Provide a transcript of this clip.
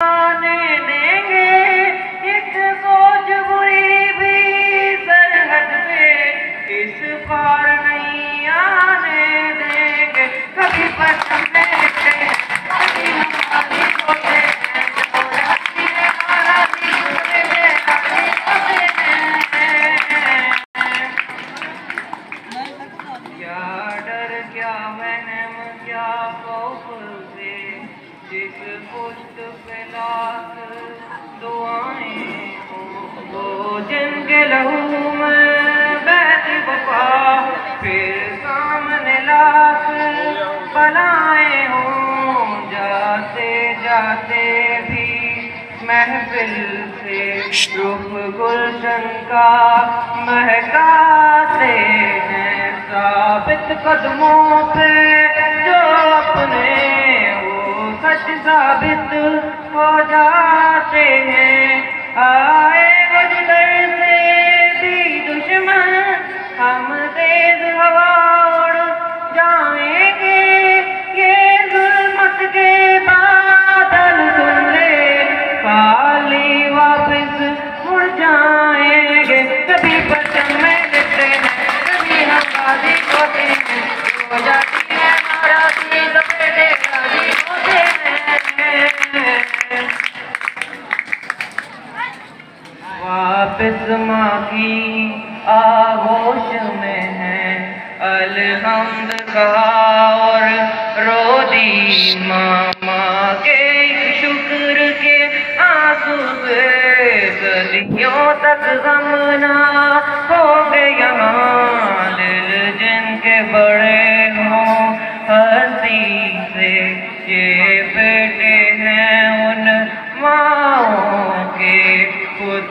आने देंगे एक सोच बुरी भी सरहद पे इस पार नहीं आने देंगे। कभी पसंद क्या डर क्या वहम क्या खौफ से जिस पुष्ट पे लाख दुआएं हों वो जिनके लहू में बहती वफा फिर सामने लाख बलाएं हों जाते जाते भी महफिल से रुख गुलशन का महकाते हैं साबित कदमों पे जो अपने वो सच साबित हो जाते हैं। आए गुजर से भी दुश्मन हम तेज हवा उड़ जाएंगे। ये जुल्मत के बादल सुन ले खाली वापस मुड़ जाएंगे। कभी बचन में लेते हैं कभी हम गाजी होते हैं हो जाती है नाराज़ी तो बेटे गाजी होते हैं। वापस माँ की आगोश में है अलहम्द कहा और रो दी माँ के शुक्र के आंसू से सदियों तक गम ना होंगे यहाँ। दिल जिनके बड़े हों हंसी से ये बेटे हैं उन माँओं के खुद